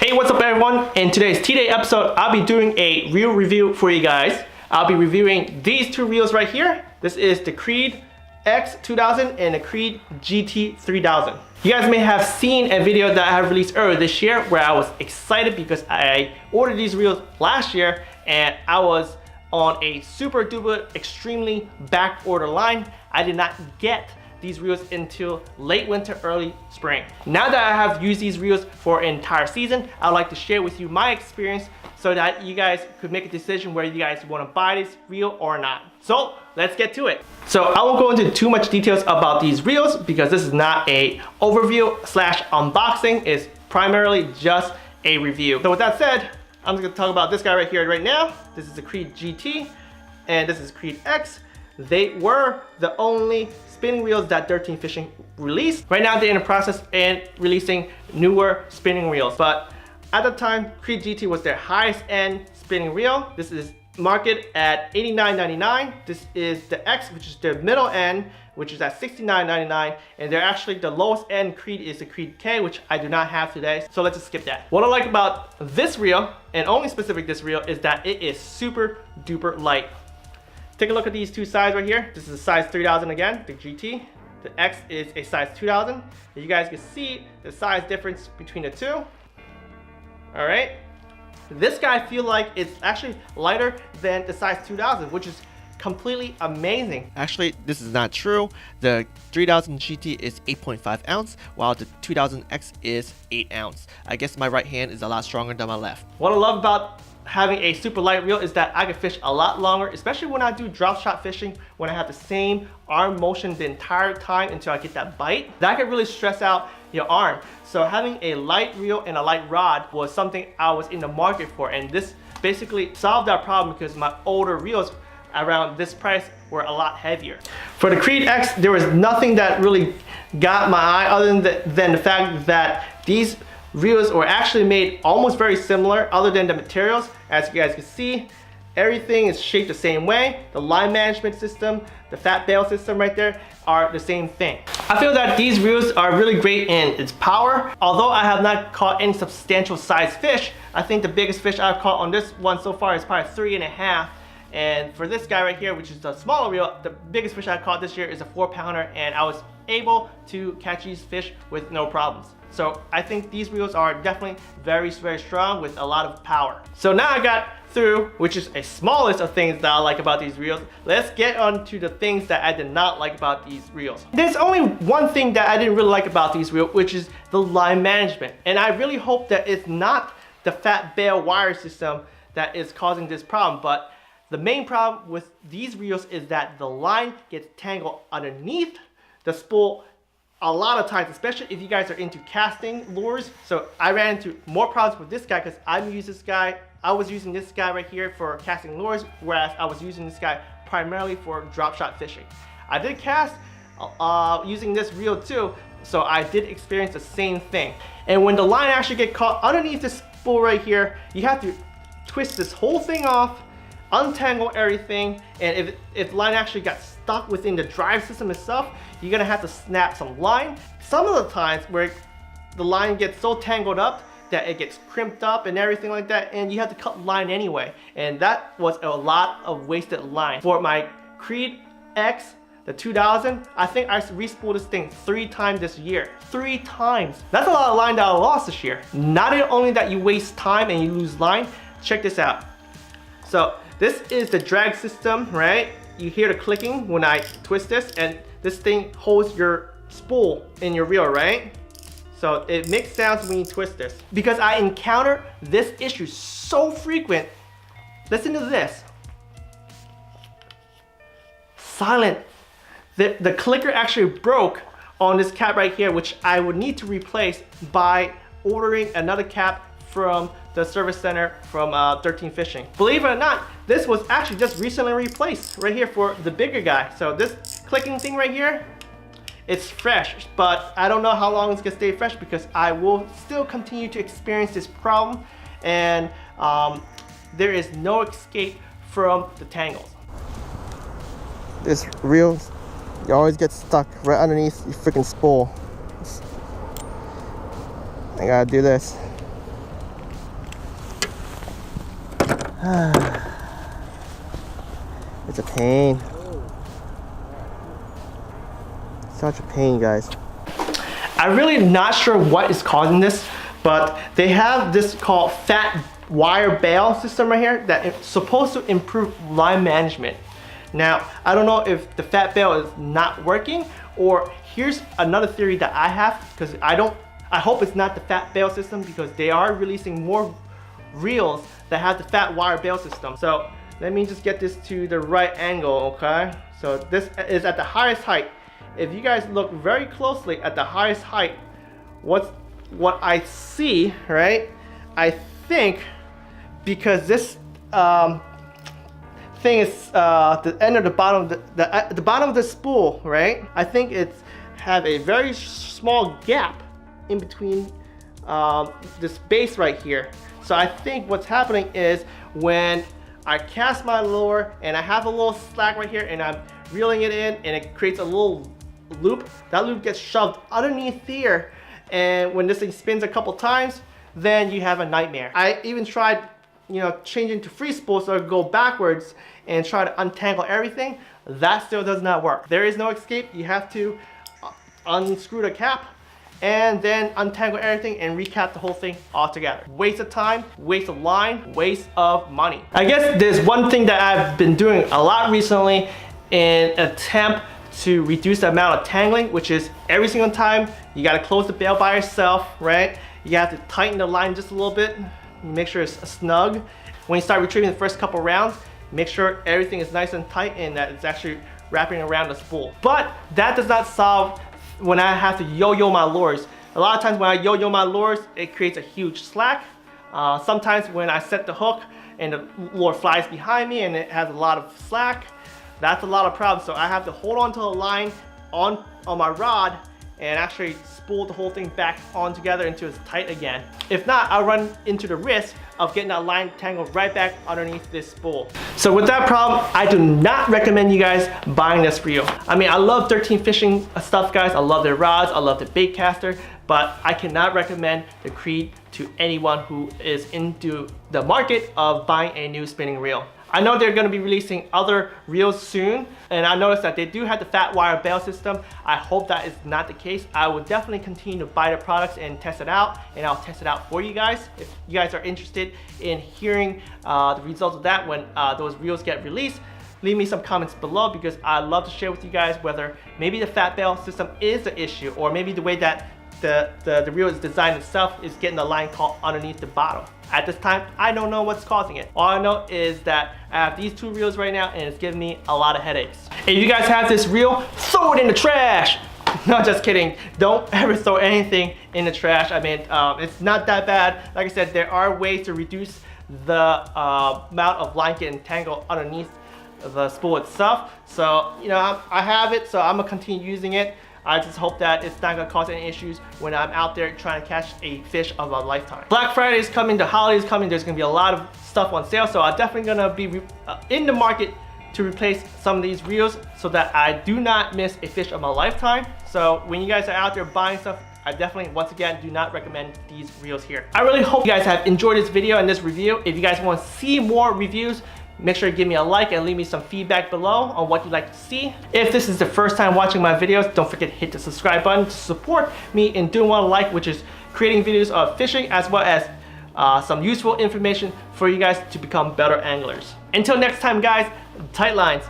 Hey, what's up everyone? In today's T-Day episode, I'll be doing a reel review for you guys. I'll be reviewing these two reels right here. This is the Creed X 2000 and the Creed GT 3000. You guys may have seen a video that I have released earlier this year where I was excited because I ordered these reels last year and I was on a super duper extremely back order line. I did not get these reels until late winter, early spring. Now that I have used these reels for an entire season, I'd like to share with you my experience so that you guys could make a decision whether you guys want to buy this reel or not. So let's get to it. So I won't go into too much details about these reels because this is not a overview slash unboxing. It's primarily just a review. So with that said, I'm just gonna talk about this guy right here right now. This is the Creed GT and this is Creed X. They were the only spinning reels that Dirt Team Fishing released. Right now they're in the process and releasing newer spinning reels. But at the time, Creed GT was their highest end spinning reel. This is marketed at $89.99. This is the X, which is their middle end, which is at $69.99. And they're actually the lowest end Creed is the Creed K, which I do not have today. So let's just skip that. What I like about this reel, and only specific this reel, is that it is super duper light. Take a look at these two sides right here. This is a size 3000 again, the GT. The X is a size 2000. You guys can see the size difference between the two. All right. This guy I feel like it's actually lighter than the size 2000, which is completely amazing. Actually, this is not true. The 3000 GT is 8.5 ounce, while the 2000 X is 8 ounce. I guess my right hand is a lot stronger than my left. What I love about having a super light reel is that I can fish a lot longer, especially when I do drop shot fishing, when I have the same arm motion the entire time until I get that bite. That can really stress out your arm. So having a light reel and a light rod was something I was in the market for, and this basically solved that problem because my older reels around this price were a lot heavier. For the Creed X, there was nothing that really got my eye other than the fact that these reels were actually made almost very similar other than the materials. As you guys can see, everything is shaped the same way. The line management system, the fat bail system right there are the same thing. I feel that these reels are really great in its power. Although I have not caught any substantial size fish, I think the biggest fish I've caught on this one so far is probably 3.5. And for this guy right here, which is the smaller reel, the biggest fish I caught this year is a 4-pounder, and I was able to catch these fish with no problems. So I think these reels are definitely very, very strong with a lot of power. So now I got through, which is a small list of things that I like about these reels. Let's get on to the things that I did not like about these reels. There's only one thing that I didn't really like about these reels, which is the line management. And I really hope that it's not the fat bail wire system that is causing this problem, but the main problem with these reels is that the line gets tangled underneath the spool a lot of times, especially if you guys are into casting lures. So I ran into more problems with this guy because I was using this guy right here for casting lures, whereas I was using this guy primarily for drop shot fishing. I did cast using this reel too, so I did experience the same thing. And when the line actually gets caught underneath this spool right here, you have to twist this whole thing off, untangle everything, and if the line actually got stuck within the drive system itself, you're gonna have to snap some line. Some of the times where the line gets so tangled up that it gets crimped up and everything like that, and you have to cut line anyway, and that was a lot of wasted line. For my Creed X, the 2000, I think I re-spooled this thing 3 times this year. 3 times. That's a lot of line that I lost this year. Not only that you waste time and you lose line, check this out. So this is the drag system, right? You hear the clicking when I twist this, and this thing holds your spool in your reel, right? So it makes sounds when you twist this. Because I encounter this issue so frequent, listen to this. Silent. The clicker actually broke on this cap right here, which I would need to replace by ordering another cap from the service center from Dirt Team Fishing. Believe it or not, this was actually just recently replaced right here for the bigger guy. So this clicking thing right here, it's fresh, but I don't know how long it's gonna stay fresh because I will still continue to experience this problem, and there is no escape from the tangles. This reel, you always get stuck right underneath your freaking spool. I gotta do this. It's a pain. Such a pain, guys. I'm really not sure what is causing this, but they have this called fat wire bail system right here that is supposed to improve line management. Now, I don't know if the fat bail is not working, or here's another theory that I have, because I hope it's not the fat bail system, because they are releasing more reels that have the fat wire bail system. So let me just get this to the right angle, okay? So this is at the highest height. If you guys look very closely at the highest height, what I see, right? I think because this thing is the end of the bottom, the bottom of the spool, right? I think it's have a very small gap in between this base right here. So I think what's happening is when I cast my lure and I have a little slack right here and I'm reeling it in and it creates a little loop, that loop gets shoved underneath here, and when this thing spins a couple times, then you have a nightmare. I even tried, you know, changing to free spool so I could go backwards and try to untangle everything. That still does not work. There is no escape. You have to unscrew the cap and then untangle everything and recap the whole thing all together. Waste of time, waste of line, waste of money. I guess there's one thing that I've been doing a lot recently in an attempt to reduce the amount of tangling, which is every single time you gotta close the bail by yourself, right? You have to tighten the line just a little bit, make sure it's snug. When you start retrieving the first couple rounds, make sure everything is nice and tight and that it's actually wrapping around the spool. But that does not solve when I have to yo-yo my lures. A lot of times when I yo-yo my lures, it creates a huge slack. Sometimes when I set the hook and the lure flies behind me and it has a lot of slack, that's a lot of problems. So I have to hold on to the line on my rod and actually spool the whole thing back on together until it's tight again. If not, I'll run into the risk of getting that line tangled right back underneath this spool. So with that problem, I do not recommend you guys buying this reel. I mean, I love 13 Fishing stuff, guys. I love their rods, I love the bait caster, but I cannot recommend the Creed to anyone who is into the market of buying a new spinning reel. I know they're going to be releasing other reels soon, and I noticed that they do have the fat wire bail system. I hope that is not the case. I will definitely continue to buy the products and test it out, and I'll test it out for you guys. If you guys are interested in hearing the results of that when those reels get released, leave me some comments below, because I'd love to share with you guys whether maybe the fat bail system is the issue, or maybe the way that the reel is designed itself is getting the line caught underneath the bottom. At this time, I don't know what's causing it. All I know is that I have these two reels right now and it's giving me a lot of headaches. If you guys have this reel, throw it in the trash. No, just kidding. Don't ever throw anything in the trash. I mean, it's not that bad. Like I said, there are ways to reduce the amount of line getting tangled underneath the spool itself. So, you know, I have it, so I'm gonna continue using it. I just hope that it's not gonna cause any issues when I'm out there trying to catch a fish of a lifetime. Black Friday is coming, the holiday is coming, there's gonna be a lot of stuff on sale, so I'm definitely gonna be in the market to replace some of these reels so that I do not miss a fish of my lifetime. So when you guys are out there buying stuff, I definitely, once again, do not recommend these reels here. I really hope you guys have enjoyed this video and this review. If you guys want to see more reviews, make sure to give me a like and leave me some feedback below on what you'd like to see. If this is the first time watching my videos, don't forget to hit the subscribe button to support me in doing what I like, which is creating videos of fishing as well as some useful information for you guys to become better anglers. Until next time, guys, tight lines.